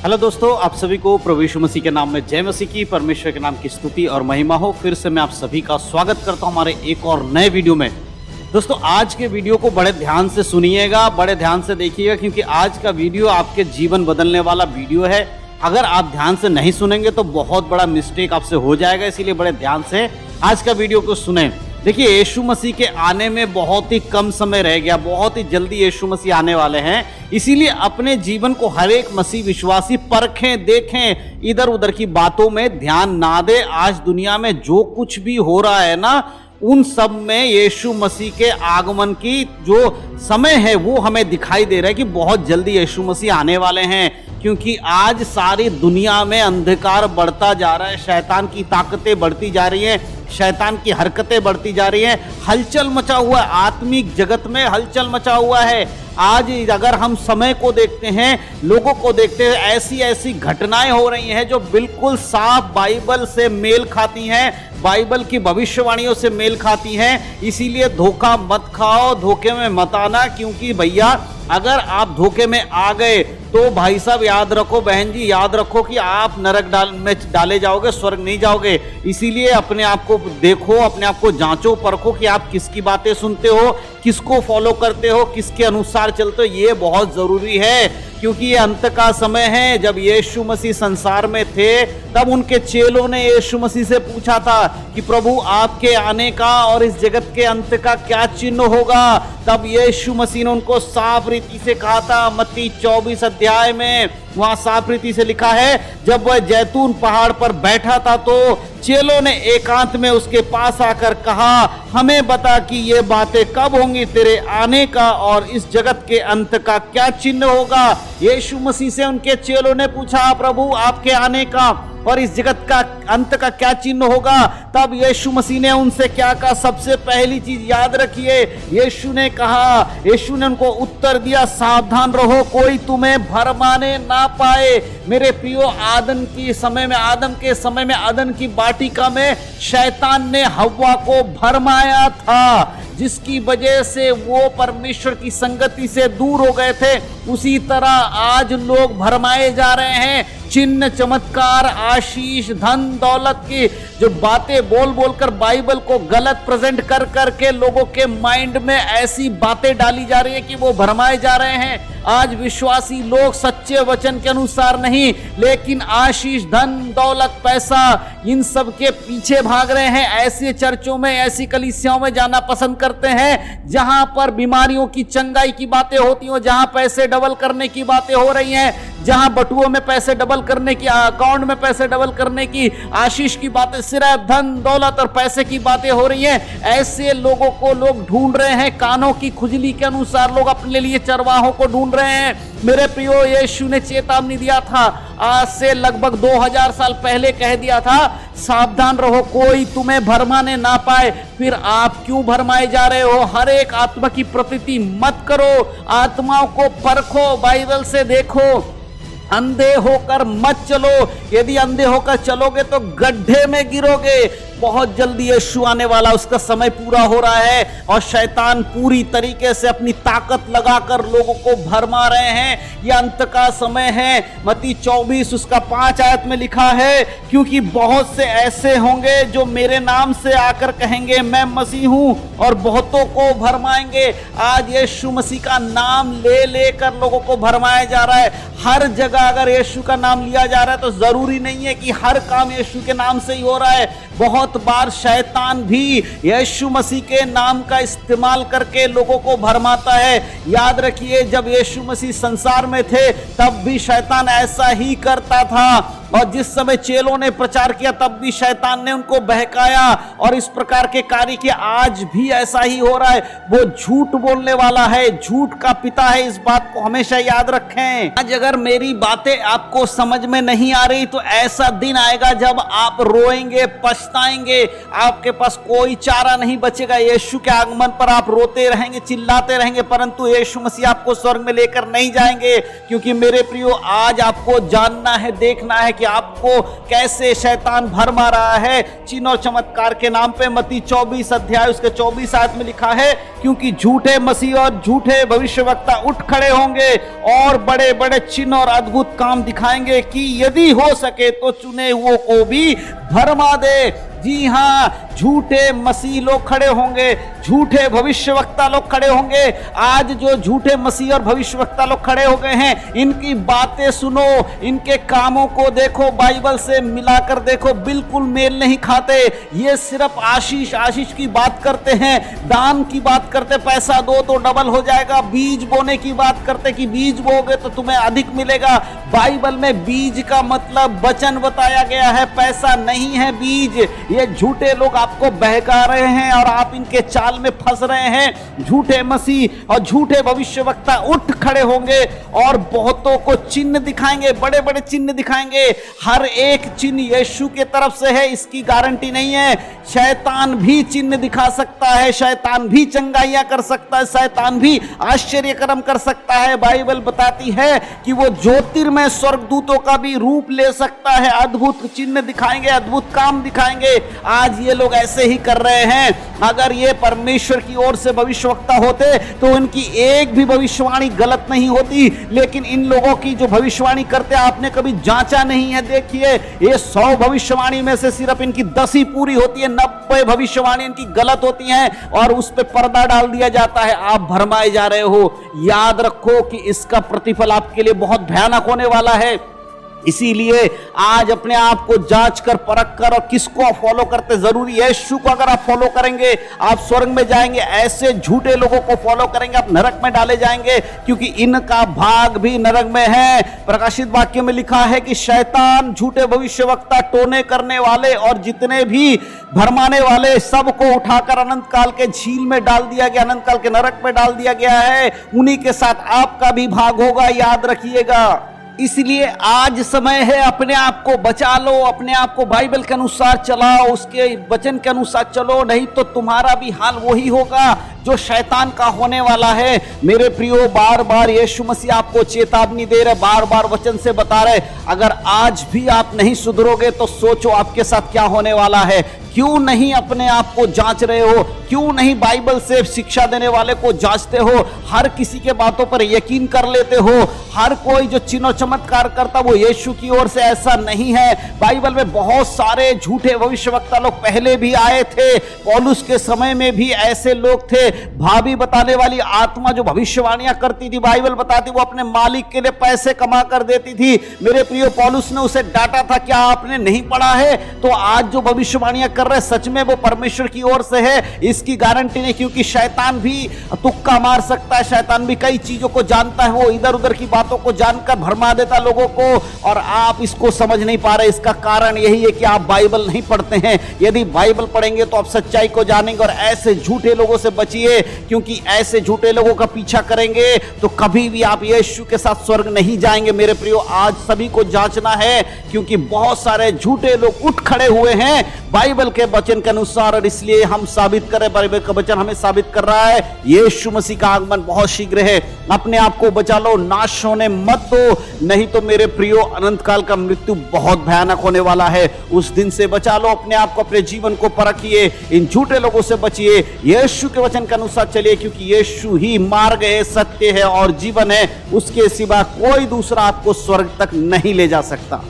Hello दोस्तों, आप सभी को प्रभु यीशु मसीह के नाम में जय मसीह की, परमेश्वर के नाम की स्तुति और महिमा हो। फिर से मैं आप सभी का स्वागत करता हूं हमारे एक और नए वीडियो में। दोस्तों, आज के वीडियो को बड़े ध्यान से सुनिएगा, बड़े ध्यान से देखिएगा, क्योंकि आज का वीडियो आपके जीवन बदलने वाला वीडियो है। अगर आप ध्यान से नहीं सुनेंगे तो बहुत बड़ा मिस्टेक आपसे हो जाएगा, इसीलिए बड़े ध्यान से आज का वीडियो को सुने। देखिए, यीशु मसीह के आने में बहुत ही कम समय रह गया, बहुत ही जल्दी यीशु मसीह आने वाले हैं। इसीलिए अपने जीवन को हर एक मसीह विश्वासी परखें, देखें, इधर उधर की बातों में ध्यान ना दे। आज दुनिया में जो कुछ भी हो रहा है ना, उन सब में यीशु मसीह के आगमन की जो समय है वो हमें दिखाई दे रहा है कि बहुत जल्दी यीशु मसीह आने वाले हैं। क्योंकि आज सारी दुनिया में अंधकार बढ़ता जा रहा है, शैतान की ताकतें बढ़ती जा रही हैं, शैतान की हरकतें बढ़ती जा रही हैं, हलचल मचा हुआ है, आत्मिक जगत में हलचल मचा हुआ है। आज अगर हम समय को देखते हैं, लोगों को देखते हैं, ऐसी ऐसी घटनाएं हो रही हैं जो बिल्कुल साफ बाइबल से मेल खाती हैं, बाइबल की भविष्यवाणियों से मेल खाती हैं। इसीलिए धोखा मत खाओ, धोखे में मत आना, क्योंकि भैया अगर आप धोखे में आ गए तो भाई साहब याद रखो, बहन जी याद रखो कि आप नरक में डाले जाओगे, स्वर्ग नहीं जाओगे। इसीलिए अपने आप को देखो, अपने आप को जांचो, परखो कि आप किसकी बातें सुनते हो, किसको फॉलो करते हो, किसके अनुसार चलते हो। ये बहुत जरूरी है, क्योंकि ये अंत का समय है। जब यीशु मसीह संसार में थे तब उनके चेलों ने यीशु मसीह से पूछा था कि प्रभु आपके आने का और इस जगत के अंत का क्या चिन्ह होगा। तब यीशु मसीह ने उनको साफ रीति से कहा था। मत्ती 24 अध्याय में वहां साफ रीति से लिखा है, जब वह जैतून पहाड़ पर बैठा था तो चेलों ने एकांत में उसके पास आकर कहा, हमें बता कि ये बातें कब होंगी, तेरे आने का और इस जगत के अंत का क्या चिन्ह होगा। यीशु मसीह से उनके चेलों ने पूछा, प्रभु आपके आने का और इस जगत का अंत का क्या चिन्ह होगा। तब यीशु मसीह ने उनसे क्या कहा, सबसे पहली चीज याद रखिए, यीशु ने उनको उत्तर दिया, सावधान रहो, कोई तुम्हें भरमाने ना पाए। मेरे प्रियो, आदम के समय में अदन की वाटिका में शैतान ने हव्वा को भरमाया था, जिसकी वजह से वो परमेश्वर की संगति से दूर हो गए थे। उसी तरह आज लोग भरमाए जा रहे हैं। चिन्ह, चमत्कार, आशीष, धन दौलत की जो बातें बोल बोलकर बाइबल को गलत प्रेजेंट कर करके लोगों के माइंड में ऐसी बातें डाली जा रही है कि वो भरमाए जा रहे हैं। आज विश्वासी लोग सच्चे वचन के अनुसार नहीं, लेकिन आशीष, धन दौलत, पैसा, इन सब के पीछे भाग रहे हैं। ऐसे चर्चों में, ऐसी कलीसियाओं में जाना पसंद करते हैं जहां पर बीमारियों की चंगाई की बातें होती हो, जहां पैसे डबल करने की बातें हो रही हैं, जहां बटुओं में पैसे डबल करने की, अकाउंट में पैसे डबल करने की, आशीष की बातें, सिर्फ धन दौलत और पैसे की बातें हो रही हैं। ऐसे लोगों को लोग ढूंढ रहे हैं, कानों की खुजली के अनुसार लोग अपने लिए चरवाहों को ढूंढ रहे हैं। मेरे प्रियो, यीशु ने चेतावनी दिया था, आज से लगभग 2000 साल पहले कह दिया था, सावधान रहो, कोई तुम्हें भरमाने ना पाए। फिर आप क्यों भरमाए जा रहे हो? हर एक आत्मा की प्रतीति मत करो, आत्माओं को परखो, बाइबल से देखो, अंधे होकर मत चलो। यदि अंधे होकर चलोगे तो गड्ढे में गिरोगे। बहुत जल्दी यीशु आने वाला, उसका समय पूरा हो रहा है और शैतान पूरी तरीके से अपनी ताकत लगाकर लोगों को भरमा रहे हैं। यह अंत का समय है। मत्ती 24 उसका 5 आयत में लिखा है, क्योंकि बहुत से ऐसे होंगे जो मेरे नाम से आकर कहेंगे मैं मसीह हूं, और बहुतों को भरमाएंगे। आज यीशु मसीह का नाम ले लेकर लोगों को भरमाया जा रहा है। हर जगह अगर यीशु का नाम लिया जा रहा है तो जरूरी नहीं है कि हर काम यीशु के नाम से ही हो रहा है। बहुत बार शैतान भी यीशु मसीह के नाम का इस्तेमाल करके लोगों को भरमाता है। याद रखिए, जब यीशु मसीह संसार में थे तब भी शैतान ऐसा ही करता था, और जिस समय चेलों ने प्रचार किया तब भी शैतान ने उनको बहकाया और इस प्रकार के कार्य किए। आज भी ऐसा ही हो रहा है। वो झूठ बोलने वाला है, झूठ का पिता है, इस बात को हमेशा याद रखें। आज अगर मेरी बातें आपको समझ में नहीं आ रही तो ऐसा दिन आएगा जब आप रोएंगे, पछताएंगे, आपके पास कोई चारा नहीं बचेगा। यीशु के आगमन पर आप रोते रहेंगे, चिल्लाते रहेंगे, परंतु यीशु मसीह आपको स्वर्ग में लेकर नहीं जाएंगे। क्योंकि मेरे प्रियो, आज आपको जानना है, देखना है कि आपको कैसे शैतान भरमा रहा है चिन्ह और चमत्कार के नाम पे। मत्ती 24 अध्याय उसके 24 आयत में लिखा है, क्योंकि झूठे मसीह और झूठे भविष्यवक्ता उठ खड़े होंगे और बड़े बड़े चिन्ह और अद्भुत काम दिखाएंगे कि यदि हो सके तो चुने हुओं को भी भरमा दे। जी हाँ, झूठे मसीह लोग खड़े होंगे, झूठे भविष्यवक्ता लोग खड़े होंगे। आज जो झूठे मसीह और भविष्यवक्ता लोग खड़े हो गए हैं, इनकी बातें सुनो, इनके कामों को देखो, बाइबल से मिलाकर देखो, बिल्कुल मेल नहीं खाते। ये सिर्फ आशीष आशीष की बात करते हैं, दान की बात करते, पैसा दो तो डबल हो जाएगा, बीज बोने की बात करते कि बीज बोगे तो तुम्हें अधिक मिलेगा। बाइबल में बीज का मतलब वचन बताया गया है, पैसा नहीं है बीज। ये झूठे लोग आपको बहका रहे हैं और आप इनके चाल में फंस रहे हैं। झूठे मसीह और झूठे भविष्यवक्ता उठ खड़े होंगे और बहुतों को चिन्ह दिखाएंगे, बड़े बड़े चिन्ह दिखाएंगे। हर एक चिन्ह यीशु के तरफ से है, इसकी गारंटी नहीं है। शैतान भी चिन्ह दिखा सकता है, शैतान भी चंगाइयां कर सकता है, शैतान भी आश्चर्य कर्म कर सकता है। बाइबल बताती है कि वो ज्योतिर्मय स्वर्गदूतों का भी रूप ले सकता है, अद्भुत चिन्ह दिखाएंगे, अद्भुत काम दिखाएंगे। आज ये लोग ऐसे ही कर रहे हैं। अगर ये परमेश्वर की ओर से भविष्यवक्ता होते तो उनकी एक भी भविष्यवाणी गलत नहीं होती, लेकिन इन लोगों की जो भविष्यवाणी करते आपने कभी जांचा नहीं है। देखिए, ये 100 भविष्यवाणी में से सिर्फ इनकी 10 ही पूरी होती है, 90 भविष्यवाणी इनकी गलत होती हैं और उस पर पर्दा डाल दिया जाता है। आप भरमाए जा रहे हो। याद रखो कि इसका प्रतिफल आपके लिए बहुत भयानक होने वाला है। इसीलिए आज अपने आप को जांच कर, परख कर, और किसको आप फॉलो करते जरूरी है। यीशु को अगर आप फॉलो करेंगे आप स्वर्ग में जाएंगे, ऐसे झूठे लोगों को फॉलो करेंगे आप नरक में डाले जाएंगे, क्योंकि इनका भाग भी नरक में है। प्रकाशित वाक्य में लिखा है कि शैतान, झूठे भविष्यवक्ता, टोने करने वाले और जितने भी भरमाने वाले सबको उठाकर अनंत काल के झील में डाल दिया गया, अनंत काल के नरक में डाल दिया गया है। उन्हीं के साथ आपका भी भाग होगा, याद रखिएगा। इसलिए आज समय है, अपने आप को बचा लो, अपने आप को बाइबल के अनुसार चलाओ, उसके वचन के अनुसार चलो, नहीं तो तुम्हारा भी हाल वही होगा जो शैतान का होने वाला है। मेरे प्रियो, बार बार यीशु मसीह आपको चेतावनी दे रहे, बार बार वचन से बता रहे, अगर आज भी आप नहीं सुधरोगे तो सोचो आपके साथ क्या होने वाला है। क्यों नहीं अपने आप को जांच रहे हो? क्यों नहीं बाइबल से शिक्षा देने वाले को जांचते हो? हर किसी के बातों पर यकीन कर लेते हो। हर कोई जो चिन्ह चमत्कार करता वो यीशु की ओर से ऐसा नहीं है। बाइबल में बहुत सारे झूठे भविष्यवक्ता लोग पहले भी आए थे। पौलुस के समय में भी ऐसे लोग थे। भावी बताने वाली आत्मा जो भविष्यवाणियां करती थी, बाइबल बताती, वो अपने मालिक के लिए पैसे कमा कर देती थी। मेरे प्रिय, पौलुस ने उसे डांटा था। क्या आपने नहीं पढ़ा है? तो आज जो भविष्यवाणियां कर रहे सच में वो परमेश्वर की ओर से है, इसकी गारंटी नहीं, क्योंकि शैतान भी तुक्का मार सकता है। शैतान भी कई चीजों को जानता है, वो इधर उधर की बातों को जानकर भरमा देता लोगों को, और आप इसको समझ नहीं पा रहे। इसका कारण यही है कि आप बाइबल नहीं पढ़ते हैं। यदि बाइबल पढ़ेंगे तो आप सच्चाई को जानेंगे और ऐसे झूठे लोगों से बचिए, क्योंकि ऐसे झूठे लोगों का पीछा करेंगे तो कभी भी आप यीशु के साथ स्वर्ग नहीं जाएंगे। मेरे प्रियो, आज सभी को जांचना है, क्योंकि बहुत सारे झूठे लोग उठ खड़े हुए हैं बाइबल के वचन के अनुसार, और इसलिए हम साबित करें, बाइबल का वचन हमें साबित कर रहा है यीशु मसीह का आगमन बहुत शीघ्र है। अपने आप को बचा लो, नाश होने मत दो, नहीं तो मेरे प्रियो अनंत काल का मृत्यु बहुत भयानक होने वाला है। उस दिन से बचा लो अपने आप को, अपने जीवन को परखिए, इन झूठे लोगों से बचिए, यीशु के वचन के अनुसार चलिए, क्योंकि यीशु ही मार्ग है, सत्य है और जीवन है। उसके सिवा कोई दूसरा आपको स्वर्ग तक नहीं ले जा सकता।